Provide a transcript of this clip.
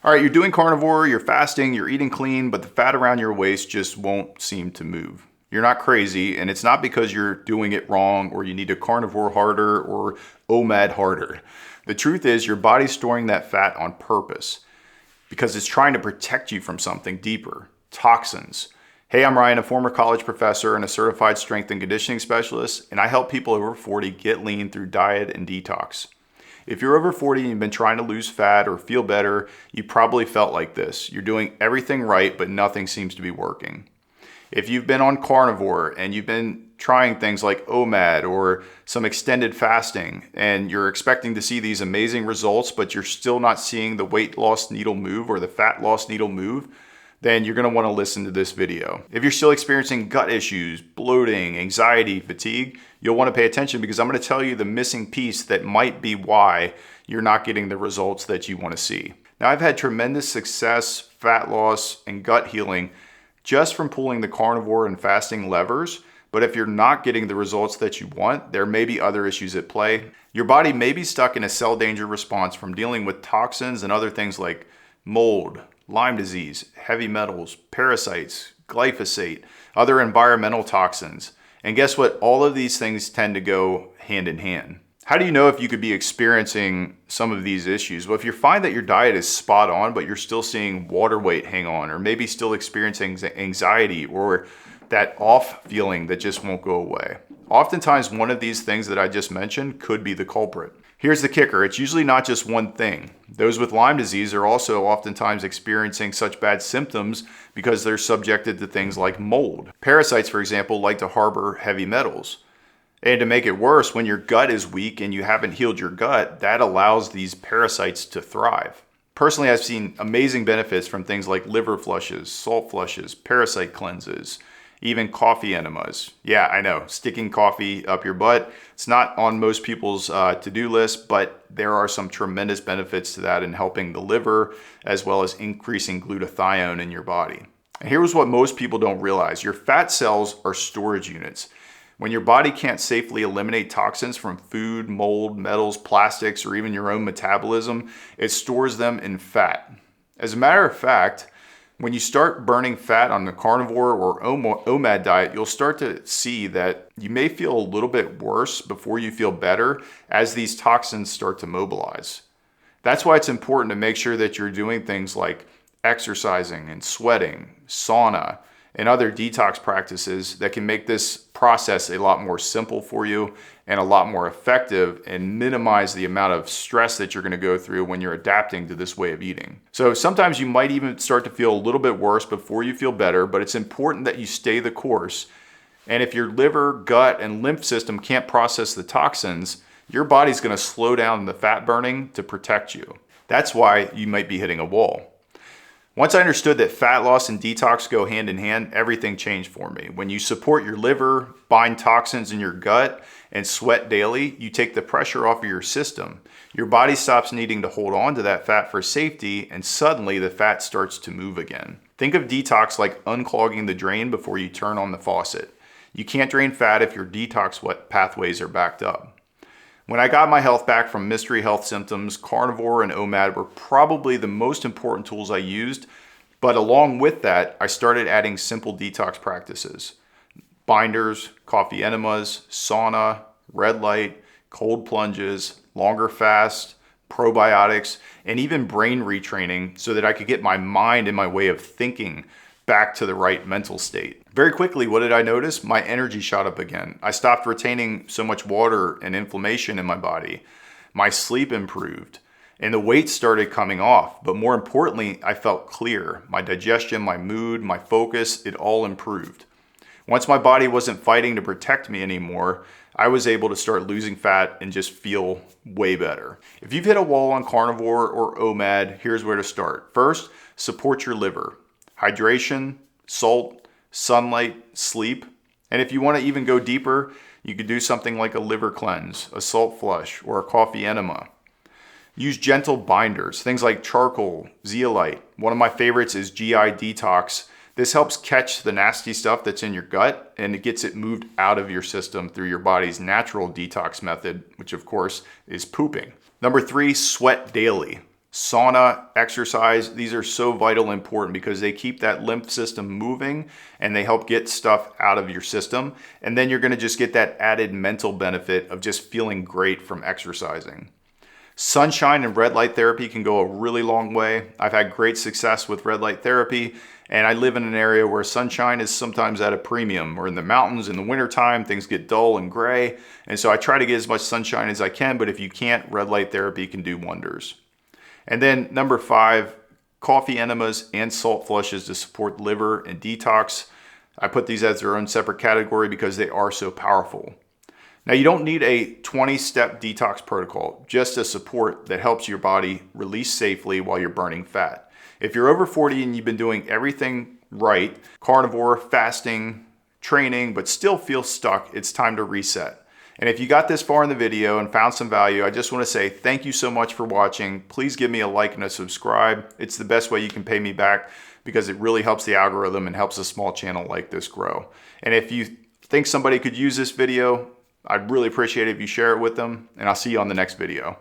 All right, you're doing carnivore, you're fasting, you're eating clean, but the fat around your waist just won't seem to move. You're not crazy, and it's not because you're doing it wrong or you need to carnivore harder or OMAD harder. The truth is your body's storing that fat on purpose because it's trying to protect you from something deeper, toxins. Hey, I'm Ryan, a former college professor and a certified strength and conditioning specialist, and I help people over 40 get lean through diet and detox. If you're over 40 and you've been trying to lose fat or feel better, you probably felt like this. You're doing everything right, but nothing seems to be working. If you've been on carnivore and you've been trying things like OMAD or some extended fasting and you're expecting to see these amazing results, but you're still not seeing the weight loss needle move or the fat loss needle move, then you're going to want to listen to this video. If you're still experiencing gut issues, bloating, anxiety, fatigue, you'll want to pay attention because I'm going to tell you the missing piece that might be why you're not getting the results that you want to see. Now, I've had tremendous success, fat loss, and gut healing just from pulling the carnivore and fasting levers. But if you're not getting the results that you want, there may be other issues at play. Your body may be stuck in a cell danger response from dealing with toxins and other things like mold, Lyme disease, heavy metals, parasites, glyphosate, other environmental toxins. And guess what? All of these things tend to go hand in hand. How do you know if you could be experiencing some of these issues? Well, if you find that your diet is spot on, but you're still seeing water weight hang on, or maybe still experiencing anxiety or that off feeling that just won't go away. Oftentimes, one of these things that I just mentioned could be the culprit. Here's the kicker. It's usually not just one thing. Those with Lyme disease are also oftentimes experiencing such bad symptoms because they're subjected to things like mold. Parasites, for example, like to harbor heavy metals. And to make it worse, when your gut is weak and you haven't healed your gut, that allows these parasites to thrive. Personally, I've seen amazing benefits from things like liver flushes, salt flushes, parasite cleanses, even coffee enemas. Yeah, I know, sticking coffee up your butt. It's not on most people's to-do list, but there are some tremendous benefits to that in helping the liver as well as increasing glutathione in your body. And here's what most people don't realize. Your fat cells are storage units. When your body can't safely eliminate toxins from food, mold, metals, plastics, or even your own metabolism, it stores them in fat. As a matter of fact, when you start burning fat on the carnivore or OMAD diet, you'll start to see that you may feel a little bit worse before you feel better as these toxins start to mobilize. That's why it's important to make sure that you're doing things like exercising and sweating, sauna, and other detox practices that can make this process a lot more simple for you and a lot more effective and minimize the amount of stress that you're going to go through when you're adapting to this way of eating. So sometimes you might even start to feel a little bit worse before you feel better, but it's important that you stay the course. And if your liver, gut, and lymph system can't process the toxins, your body's going to slow down the fat burning to protect you. That's why you might be hitting a wall. Once I understood that fat loss and detox go hand in hand, everything changed for me. When you support your liver, bind toxins in your gut, and sweat daily, you take the pressure off of your system. Your body stops needing to hold on to that fat for safety, and suddenly the fat starts to move again. Think of detox like unclogging the drain before you turn on the faucet. You can't drain fat if your detox pathways are backed up. When I got my health back from mystery health symptoms, carnivore and OMAD were probably the most important tools I used, but along with that, I started adding simple detox practices. Binders, coffee enemas, sauna, red light, cold plunges, longer fast, probiotics, and even brain retraining so that I could get my mind and my way of thinking back to the right mental state. Very quickly, what did I notice? My energy shot up again. I stopped retaining so much water and inflammation in my body. My sleep improved and the weight started coming off. But more importantly, I felt clear. My digestion, my mood, my focus, it all improved. Once my body wasn't fighting to protect me anymore, I was able to start losing fat and just feel way better. If you've hit a wall on carnivore or OMAD, here's where to start. First, support your liver. Hydration, salt, sunlight, sleep. And if you want to even go deeper, you could do something like a liver cleanse, a salt flush, or a coffee enema. Use gentle binders, things like charcoal, zeolite. One of my favorites is GI Detox. This helps catch the nasty stuff that's in your gut and it gets it moved out of your system through your body's natural detox method, which of course is pooping. Number 3, sweat daily. sauna, exercise, these are so vital and important because they keep that lymph system moving and they help get stuff out of your system. And then you're gonna just get that added mental benefit of just feeling great from exercising. Sunshine and red light therapy can go a really long way. I've had great success with red light therapy, and I live in an area where sunshine is sometimes at a premium, or in the mountains in the wintertime, things get dull and gray. And so I try to get as much sunshine as I can, but if you can't, red light therapy can do wonders. And then number 5, coffee enemas and salt flushes to support liver and detox. I put these as their own separate category because they are so powerful. Now, you don't need a 20-step detox protocol, just a support that helps your body release safely while you're burning fat. If you're over 40 and you've been doing everything right, carnivore, fasting, training, but still feel stuck, it's time to reset. And if you got this far in the video and found some value, I just want to say thank you so much for watching. Please give me a like and a subscribe. It's the best way you can pay me back because it really helps the algorithm and helps a small channel like this grow. And if you think somebody could use this video, I'd really appreciate it if you share it with them, and I'll see you on the next video.